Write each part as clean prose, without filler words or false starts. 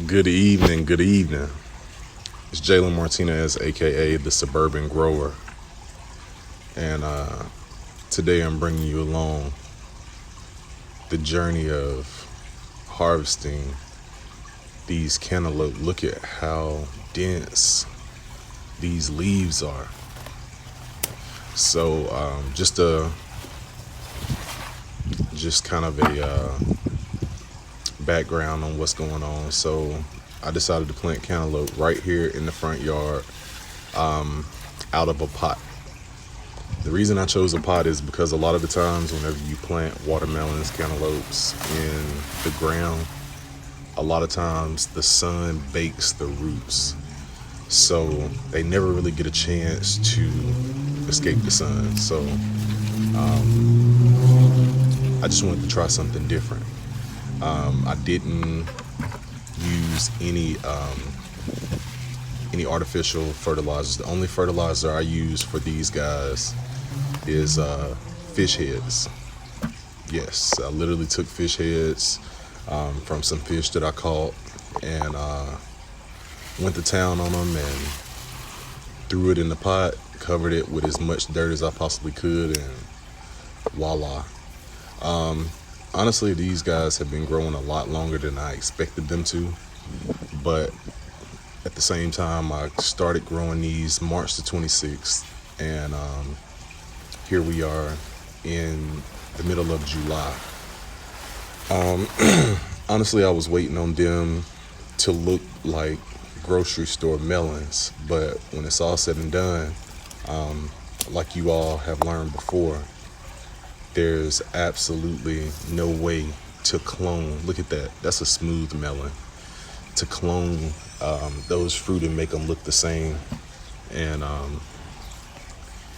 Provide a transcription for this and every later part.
Good evening, good evening. It's Jalen Martinez, aka the Suburban Grower, and today I'm bringing you along the journey of harvesting these cantaloupe. Look at how dense these leaves are. So, just kind of a background on what's going on. So, I decided to plant cantaloupe right here in the front yard, out of a pot. The reason I chose a pot is because a lot of the times whenever you plant watermelons, cantaloupes in the ground, a lot of times the sun bakes the roots. So they never really get a chance to escape the sun. So I just wanted to try something different. I didn't use any artificial fertilizers. The only fertilizer I use for these guys is fish heads. Yes, I literally took fish heads from some fish that I caught and went to town on them and threw it in the pot, covered it with as much dirt as I possibly could, and voila. Honestly, these guys have been growing a lot longer than I expected them to, but at the same time, I started growing these March the 26th, and here we are in the middle of July. Honestly, I was waiting on them to look like grocery store melons, but when it's all said and done, like you all have learned before, there's absolutely no way to clone. Look at that. That's a smooth melon. To clone those fruit and make them look the same. And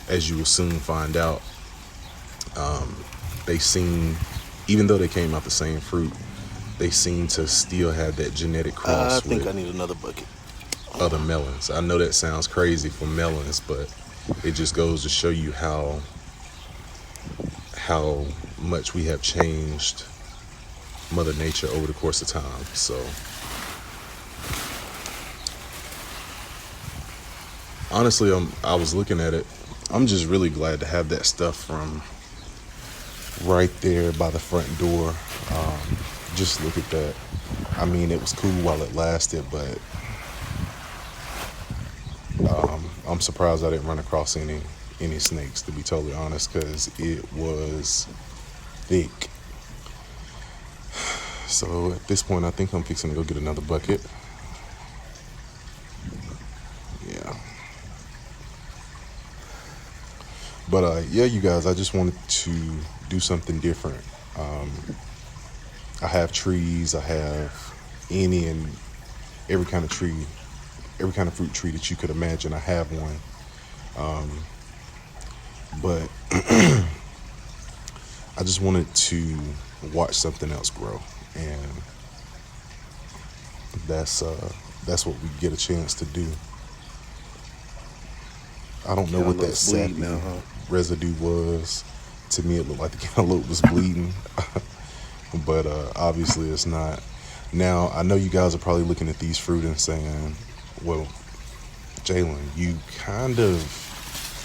as you will soon find out, they seem, even though they came out the same fruit, they seem to still have that genetic cross. I think with I need another bucket. other melons. I know that sounds crazy for melons, but it just goes to show you how much we have changed Mother Nature over the course of time. So honestly, I was looking at it. I'm just really glad to have that stuff from right there by the front door. Just look at that. I mean, it was cool while it lasted, but I'm surprised I didn't run across any snakes, to be totally honest, because it was thick. So at this point, I think I'm fixing to go get another bucket. Yeah. But yeah, you guys, I just wanted to do something different. I have trees. I have any and every kind of tree, every kind of fruit tree that you could imagine. I have one. But I just wanted to watch something else grow, and that's what we get a chance to do. I don't know what that sappy residue was. To me, it looked like the cantaloupe was bleeding, but obviously it's not. Now, I know you guys are probably looking at these fruit and saying, well, Jalen, you kind of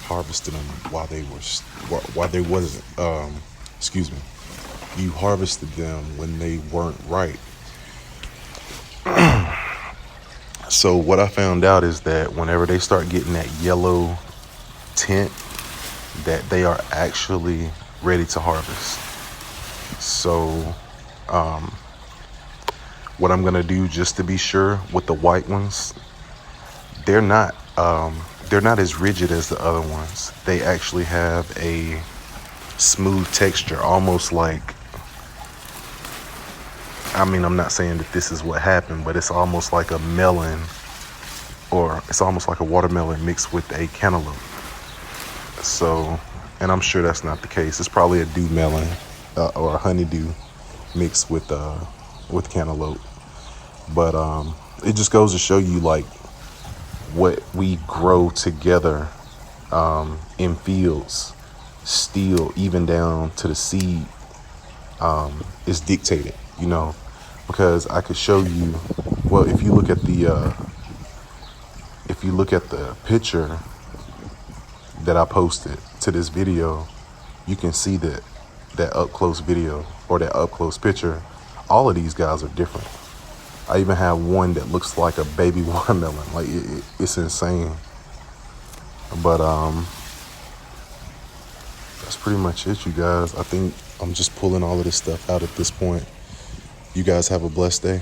harvested them while they wasn't, you harvested them when they weren't ripe. So what I found out is that whenever they start getting that yellow tint, that they are actually ready to harvest. So what I'm gonna do, just to be sure, with the white ones, they're not as rigid as the other ones. They actually have a smooth texture, almost like, I mean, I'm not saying that this is what happened, but it's almost like a melon, or it's almost like a watermelon mixed with a cantaloupe. So, and I'm sure that's not the case. It's probably a dew melon or a honeydew mixed with cantaloupe. But it just goes to show you, like, what we grow together in fields, still, even down to the seed, is dictated, because I could show you Well, if you look at the picture that I posted to this video, you can see that up close video or that up close picture. All of these guys are different. I even have one that looks like a baby watermelon. Like it's insane. But that's pretty much it, you guys. I think I'm just pulling all of this stuff out at this point. You guys have a blessed day.